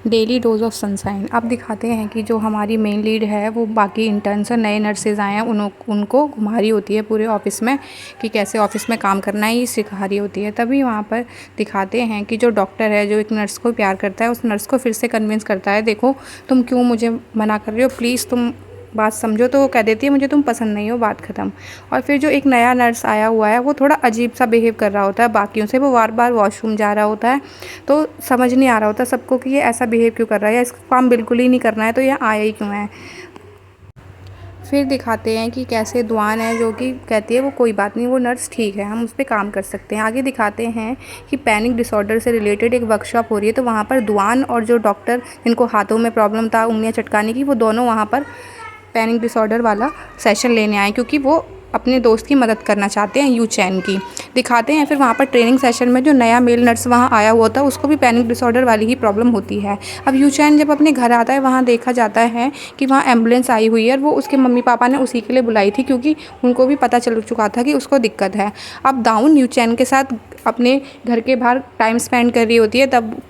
Daily dose of sunshine. अब दिखाते हैं कि जो हमारी मेन लीड है वो बाकी इंटर्न्स और नए नर्सेज आए हैं उनको घुमा रही होती है पूरे ऑफिस में कि कैसे ऑफिस में काम करना है, ये सिखा रही होती है। तभी वहाँ पर दिखाते हैं कि जो डॉक्टर है जो एक नर्स को प्यार करता है, उस नर्स को फिर से कन्विंस करता है, देखो तुम क्यों मुझे मना कर रही हो, प्लीज़ तुम बात समझो। तो वो कह देती है मुझे तुम पसंद नहीं हो, बात ख़त्म। और फिर जो एक नया नर्स आया हुआ है वो थोड़ा अजीब सा बिहेव कर रहा होता है बाकियों से, वो बार बार वॉशरूम जा रहा होता है, तो समझ नहीं आ रहा होता सबको कि ये ऐसा बिहेव क्यों कर रहा है, या इसको काम बिल्कुल ही नहीं करना है, तो ये आया ही क्यों है। फिर दिखाते हैं कि कैसे दुआन है जो कि कहती है वो कोई बात नहीं, वो नर्स ठीक है, हम उस पर काम कर सकते हैं। आगे दिखाते हैं कि पैनिक डिसऑर्डर से रिलेटेड एक वर्कशॉप हो रही है, तो वहाँ पर दुआन और जो डॉक्टर जिनको हाथों में प्रॉब्लम था उंगलियाँ चटकाने की, वो दोनों वहाँ पर पैनिक डिसऑर्डर वाला सेशन लेने आए क्योंकि वो अपने दोस्त की मदद करना चाहते हैं यू चैन की। दिखाते हैं फिर वहाँ पर ट्रेनिंग सेशन में जो नया मेल नर्स वहाँ आया हुआ था उसको भी पैनिक डिसऑर्डर वाली ही प्रॉब्लम होती है। अब यू चैन जब अपने घर आता है वहाँ देखा जाता है कि वहाँ एम्बुलेंस आई हुई है और वो उसके मम्मी पापा ने उसी के लिए बुलाई थी क्योंकि उनको भी पता चल चुका था कि उसको दिक्कत है। अब दाउन यू चैन के साथ अपने घर के बाहर टाइम स्पेंड कर रही होती है, तब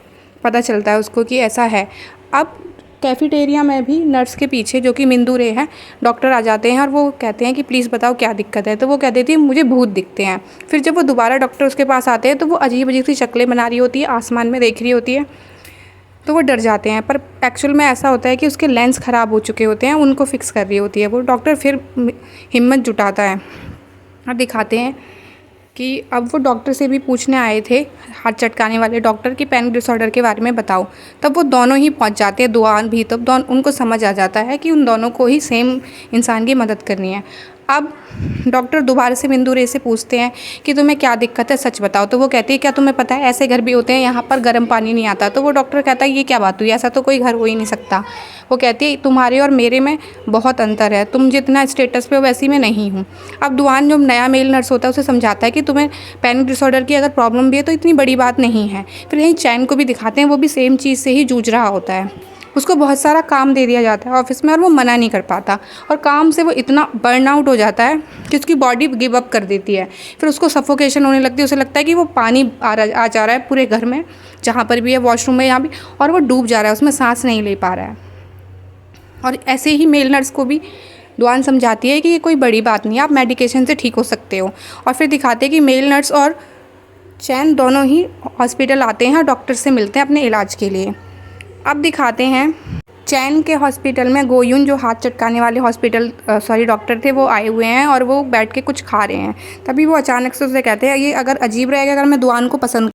पता चलता है उसको कि ऐसा है। अब कैफेटेरिया में भी नर्स के पीछे जो कि मिंदू रे है, डॉक्टर आ जाते हैं और वो कहते हैं कि प्लीज़ बताओ क्या दिक्कत है, तो वो कह देती है मुझे भूत दिखते हैं। फिर जब वो दोबारा डॉक्टर उसके पास आते हैं तो वो अजीब अजीब सी शक्लें बना रही होती है, आसमान में देख रही होती है, तो वो डर जाते हैं। पर एक्चुअल में ऐसा होता है कि उसके लेंस ख़राब हो चुके होते हैं, उनको फिक्स कर रही होती है वो। डॉक्टर फिर हिम्मत जुटाता है। अब दिखाते हैं कि अब वो डॉक्टर से भी पूछने आए थे, हाथ चटकाने वाले डॉक्टर, की पैनिक डिसऑर्डर के बारे में बताओ। तब वो दोनों ही पहुंच जाते हैं, दुआन भी, तब उनको समझ आ जाता है कि उन दोनों को ही सेम इंसान की मदद करनी है। अब डॉक्टर दोबारा से मिंदू रे से पूछते हैं कि तुम्हें क्या दिक्कत है, सच बताओ। तो वो कहती है क्या तुम्हें पता है ऐसे घर भी होते हैं, यहाँ पर गर्म पानी नहीं आता। तो वो डॉक्टर कहता है ये क्या बात हुई, ऐसा तो कोई घर हो ही नहीं सकता। वो कहती है तुम्हारे और मेरे में बहुत अंतर है, तुम जितना स्टेटस पे हो वैसी मैं नहीं हूँ। अब दुआन जो नया मेल नर्स होता है उसे समझाता है कि तुम्हें पैनिक डिसऑर्डर की अगर प्रॉब्लम भी है तो इतनी बड़ी बात नहीं है। फिर यहीं चैन को भी दिखाते हैं, वो भी सेम चीज़ से ही जूझ रहा होता है। उसको बहुत सारा काम दे दिया जाता है ऑफिस में और वो मना नहीं कर पाता, और काम से वो इतना बर्न आउट हो जाता है कि उसकी बॉडी गिव अप कर देती है। फिर उसको सफोकेशन होने लगती है, उसे लगता है कि वो पानी आ जा रहा है पूरे घर में, जहाँ पर भी है, वॉशरूम में, यहाँ भी, और वो डूब जा रहा है, उसमें सांस नहीं ले पा रहा है। और ऐसे ही मेल नर्स को भी दुआन समझाती है कि ये कोई बड़ी बात नहीं है, आप मेडिकेशन से ठीक हो सकते हो। और फिर दिखाते हैं कि मेल नर्स और चैन दोनों ही हॉस्पिटल आते हैं और डॉक्टर से मिलते हैं अपने इलाज के लिए। अब दिखाते हैं चैन के हॉस्पिटल में गोयुन जो हाथ चटकाने वाले डॉक्टर थे, वो आए हुए हैं और वो बैठ के कुछ खा रहे हैं। तभी वो अचानक से उसे कहते हैं ये अगर अजीब रहेगा अगर मैं दुआन को पसंद